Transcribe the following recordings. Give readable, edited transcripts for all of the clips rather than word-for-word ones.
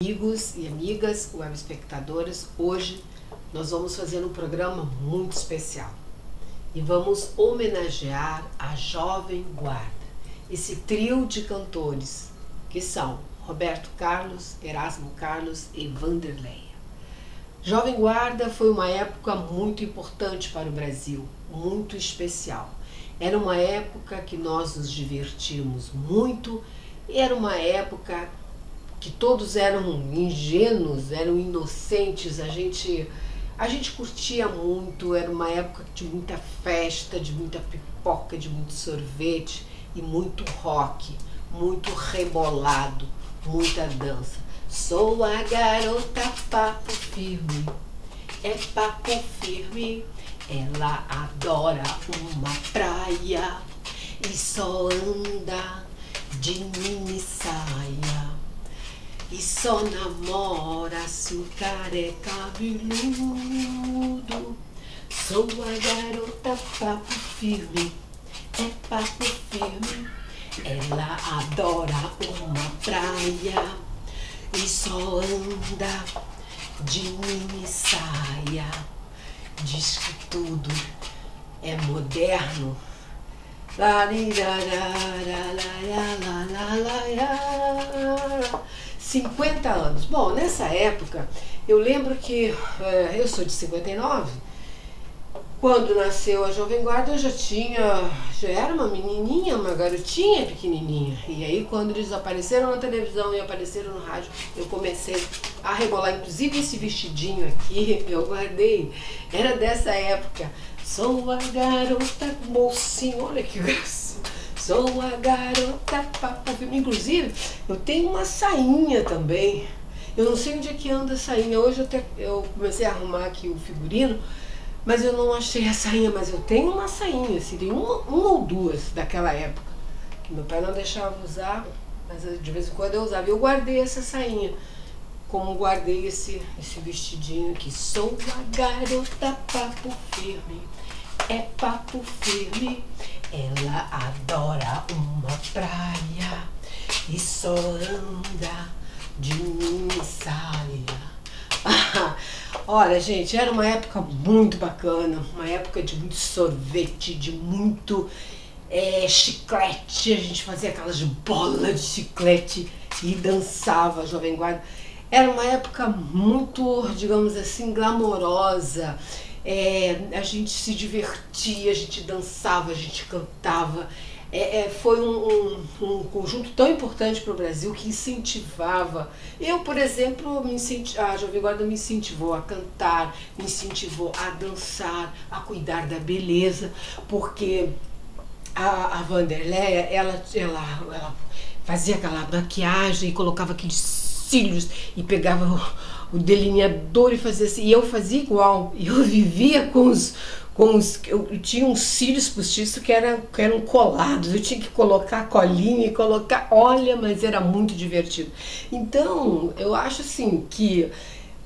Amigos e amigas, web espectadoras, hoje nós vamos fazer um programa muito especial e vamos homenagear a Jovem Guarda, esse trio de cantores que são Roberto Carlos, Erasmo Carlos e Wanderleia. Jovem Guarda foi uma época muito importante para o Brasil, muito especial. Era uma época que nós nos divertimos muito, era uma época que todos eram ingênuos, eram inocentes, a gente curtia muito, era uma época de muita festa, de muita pipoca, de muito sorvete e muito rock, muito rebolado, muita dança. Sou a garota papo firme, é papo firme, ela adora uma praia e só anda de mini saia. E só namora se o cara é cabeludo. Sou a garota papo firme, é papo firme. Ela adora uma praia e só anda de mini saia. Diz que tudo é moderno. 50 anos. Bom, nessa época, eu lembro que eu sou de 59, quando nasceu a Jovem Guarda eu já era uma menininha, uma garotinha pequenininha. E aí quando eles apareceram na televisão e apareceram no rádio, eu comecei a rebolar, inclusive esse vestidinho aqui, eu guardei, era dessa época. Sou a garota bolsinho, olha que graça. Sou a garota papo firme. Inclusive, eu tenho uma sainha também. Eu não sei onde é que anda a sainha. Hoje eu comecei a arrumar aqui o figurino, mas eu não achei a sainha. Mas eu tenho uma sainha, seria uma ou duas daquela época, que meu pai não deixava usar, mas de vez em quando eu usava. Eu guardei essa sainha, como guardei esse vestidinho aqui. Sou a garota papo firme, é papo firme. Ela adora uma praia e só anda de mini saia. Olha, gente, era uma época muito bacana, uma época de muito sorvete, de muito chiclete. A gente fazia aquelas bolas de chiclete e dançava, Jovem Guarda. Era uma época muito, digamos assim, glamourosa. A gente se divertia, a gente dançava, a gente cantava. Foi um conjunto tão importante para o Brasil que incentivava. Eu, por exemplo, a Jovem Guarda me incentivou a cantar, me incentivou a dançar, a cuidar da beleza, porque a Wanderleia, ela fazia aquela maquiagem e colocava aqueles cílios e pegava o delineador e fazia assim, e eu fazia igual, eu vivia com os eu tinha uns cílios postiços que eram colados, eu tinha que colocar colinha e colocar, olha, mas era muito divertido. Então, eu acho assim que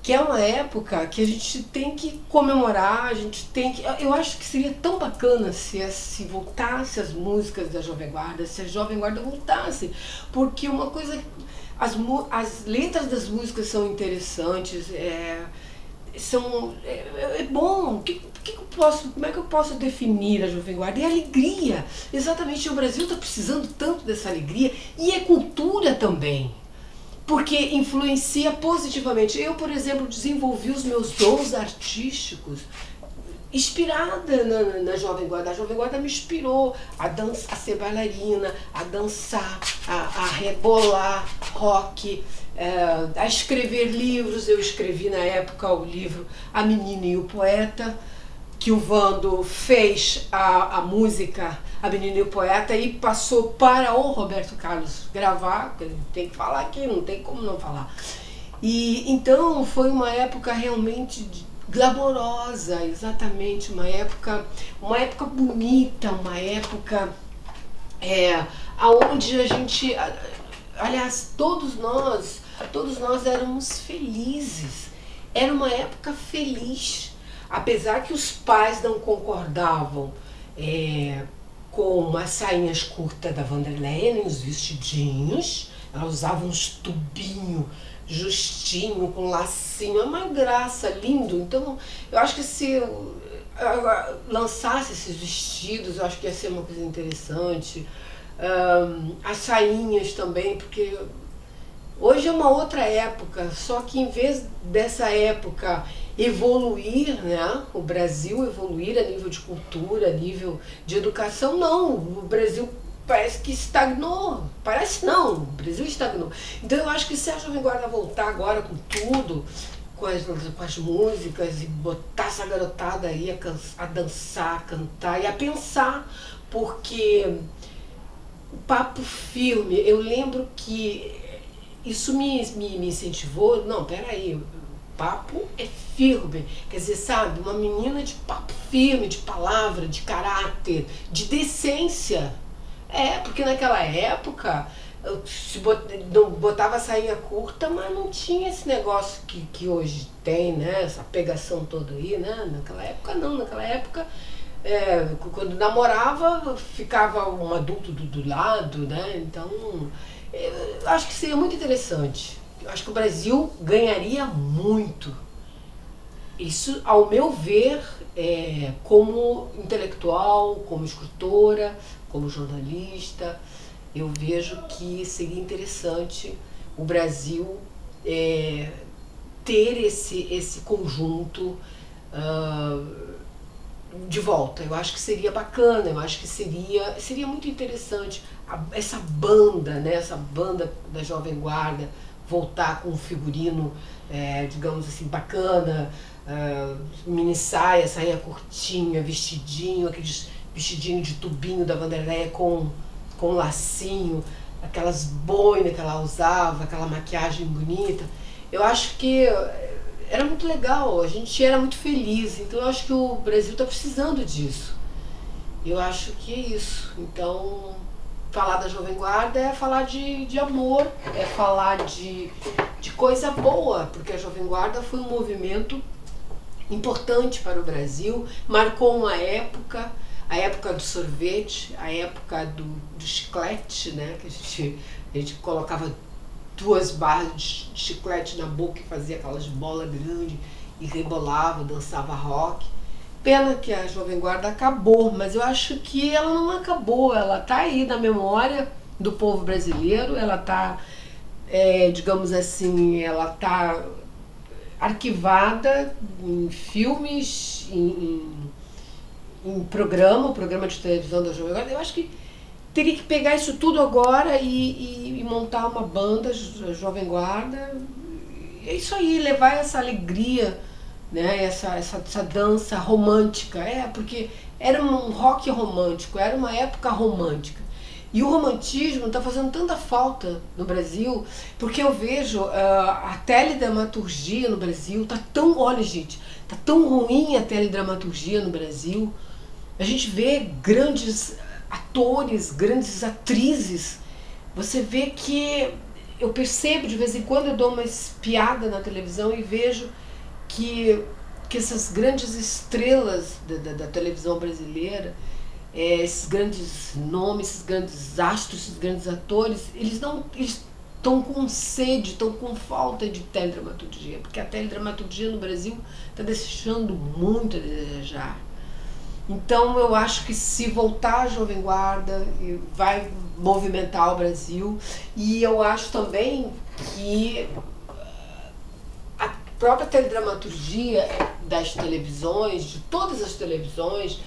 é uma época que a gente tem que comemorar, a gente tem que, eu acho que seria tão bacana se voltasse as músicas da Jovem Guarda, se a Jovem Guarda voltasse, porque uma coisa, as letras das músicas são interessantes, é bom. Como é que eu posso definir a Jovem Guarda? É alegria, exatamente. O Brasil está precisando tanto dessa alegria, e é cultura também, porque influencia positivamente. Eu, por exemplo, desenvolvi os meus dons artísticos inspirada na Jovem Guarda. A Jovem Guarda me inspirou a ser bailarina, a dançar, a rebolar rock, a escrever livros. Eu escrevi na época o livro A Menina e o Poeta, que o Vando fez a música A Menina e o Poeta e passou para o Roberto Carlos gravar, porque ele tem que falar aqui, não tem como não falar. E então foi uma época realmente glamourosa, exatamente, uma época bonita, uma época aonde a gente, aliás, todos nós éramos felizes. Era uma época feliz, apesar que os pais não concordavam com as sainhas curtas da Wanderleia, nem os vestidinhos. Ela usava uns tubinhos justinho, com lacinho, é uma graça, lindo. Então, eu acho que se lançasse esses vestidos, eu acho que ia ser uma coisa interessante. As sainhas também, porque hoje é uma outra época, só que em vez dessa época evoluir, né, o Brasil evoluir a nível de cultura, a nível de educação, não, o Brasil parece que estagnou, parece não, o Brasil estagnou. Então eu acho que se a Jovem Guarda voltar agora com tudo, com as músicas e botar essa garotada aí a dançar, a cantar e a pensar, porque o papo filme, eu lembro que isso me incentivou, não, peraí, papo é firme, quer dizer, sabe, uma menina de papo firme, de palavra, de caráter, de decência. Porque naquela época não botava sainha curta, mas não tinha esse negócio que hoje tem, né? Essa pegação toda aí, né? Naquela época não, naquela época quando namorava ficava um adulto do lado, né? Então eu acho que seria muito interessante. Eu acho que o Brasil ganharia muito. Isso, ao meu ver, como intelectual, como escritora, como jornalista, eu vejo que seria interessante o Brasil ter esse conjunto de volta. Eu acho que seria bacana, eu acho que seria muito interessante essa banda, né, essa banda da Jovem Guarda voltar com um figurino, digamos assim, bacana, mini saia, saia curtinha, vestidinho, aqueles vestidinho de tubinho da Vanderleia com lacinho, aquelas boinas que ela usava, aquela maquiagem bonita. Eu acho que era muito legal, a gente era muito feliz, então eu acho que o Brasil está precisando disso. Eu acho que é isso. Então, falar da Jovem Guarda é falar de amor, é falar de coisa boa, porque a Jovem Guarda foi um movimento importante para o Brasil, marcou uma época, a época do sorvete, a época do chiclete, né, que a gente colocava 2 barras de chiclete na boca e fazia aquelas bolas grandes e rebolava, dançava rock. Pena que a Jovem Guarda acabou, mas eu acho que ela não acabou, ela está aí na memória do povo brasileiro, ela está, digamos assim, ela está arquivada em filmes, em programa de televisão da Jovem Guarda. Eu acho que teria que pegar isso tudo agora e montar uma banda Jovem Guarda. É isso aí, levar essa alegria, né, essa dança romântica, porque era um rock romântico, era uma época romântica. E o romantismo está fazendo tanta falta no Brasil, porque eu vejo a teledramaturgia no Brasil, olha gente, tá tão ruim a teledramaturgia no Brasil. A gente vê grandes atores, grandes atrizes, você vê que, eu percebo de vez em quando, eu dou uma espiada na televisão e vejo que essas grandes estrelas da televisão brasileira, esses grandes nomes, esses grandes astros, esses grandes atores, eles estão com sede, estão com falta de teledramaturgia, porque a teledramaturgia no Brasil está deixando muito a desejar. Então eu acho que se voltar a Jovem Guarda vai movimentar o Brasil, e eu acho também que a própria teledramaturgia das televisões, de todas as televisões,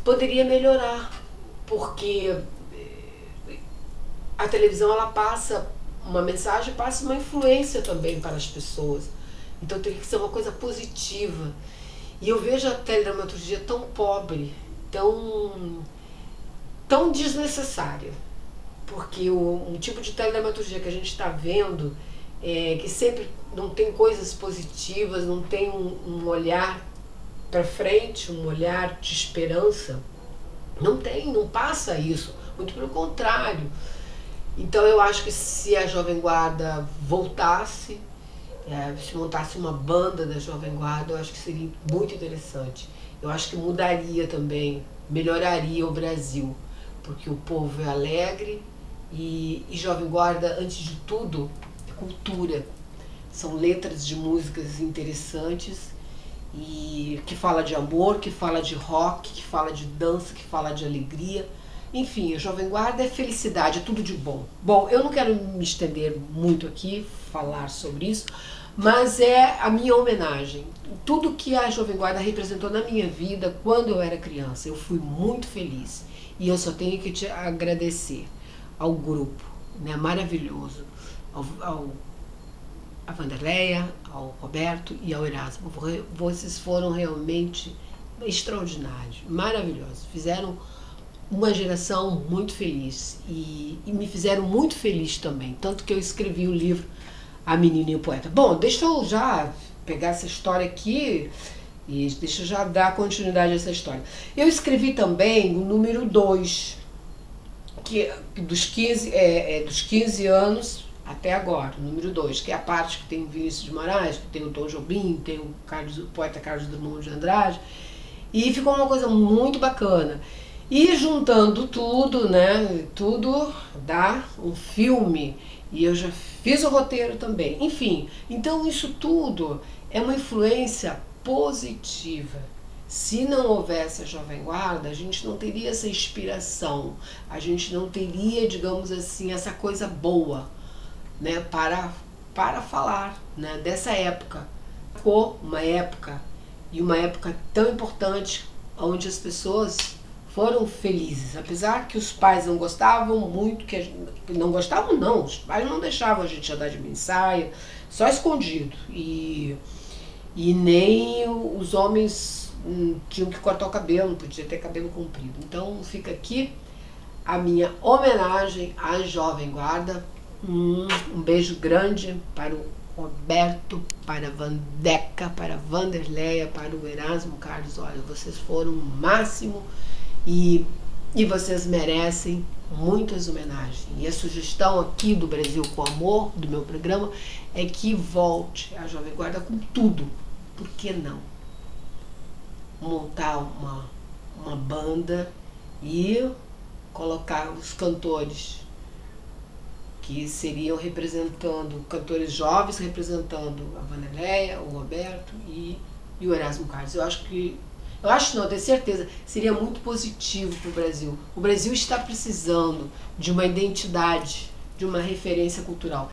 poderia melhorar, porque a televisão ela passa uma mensagem, passa uma influência também para as pessoas, então tem que ser uma coisa positiva. E eu vejo a teledramaturgia tão pobre, tão desnecessária, porque um tipo de teledramaturgia que a gente está vendo, que sempre não tem coisas positivas, não tem um olhar para frente, um olhar de esperança, não passa isso, muito pelo contrário. Então eu acho que se a Jovem Guarda voltasse, se montasse uma banda da Jovem Guarda, eu acho que seria muito interessante. Eu acho que mudaria também, melhoraria o Brasil, porque o povo é alegre e Jovem Guarda, antes de tudo, é cultura. São letras de músicas interessantes e que fala de amor, que fala de rock, que fala de dança, que fala de alegria. Enfim, a Jovem Guarda é felicidade, é tudo de bom. Bom, eu não quero me estender muito aqui, falar sobre isso, mas é a minha homenagem. Tudo que a Jovem Guarda representou na minha vida quando eu era criança. Eu fui muito feliz. E eu só tenho que te agradecer ao grupo, né, maravilhoso, a Vanderleia, ao Roberto e ao Erasmo. Vocês foram realmente extraordinários, maravilhosos. Fizeram uma geração muito feliz e me fizeram muito feliz também, tanto que eu escrevi o livro A Menina e o Poeta. Bom, deixa eu já pegar essa história aqui e deixa eu já dar continuidade a essa história. Eu escrevi também o número 2, que dos 15 anos até agora, o número 2, que é a parte que tem o Vinícius de Moraes, que tem o Tom Jobim, tem o poeta Carlos Drummond de Andrade, e ficou uma coisa muito bacana. E juntando tudo, né, tudo dá um filme, e eu já fiz o roteiro também. Enfim, então isso tudo é uma influência positiva. Se não houvesse a Jovem Guarda, a gente não teria essa inspiração, a gente não teria, digamos assim, essa coisa boa, né, para falar, né, dessa época. Ficou uma época, e uma época tão importante, onde as pessoas foram felizes, apesar que os pais não gostavam muito, não gostavam não, os pais não deixavam a gente andar de mini-saia, só escondido, e nem os homens tinham que cortar o cabelo, não podia ter cabelo comprido. Então fica aqui a minha homenagem à Jovem Guarda, um beijo grande para o Roberto, para a Vandeca, para a Vanderleia, para o Erasmo Carlos. Olha, vocês foram o máximo. E vocês merecem muitas homenagens. E a sugestão aqui do Brasil com Amor, do meu programa, é que volte a Jovem Guarda com tudo. Por que não? Montar uma banda e colocar os cantores que seriam representando, cantores jovens representando a Vanderleia, o Roberto e o Erasmo Carlos. Eu acho não, eu tenho certeza, seria muito positivo para o Brasil. O Brasil está precisando de uma identidade, de uma referência cultural.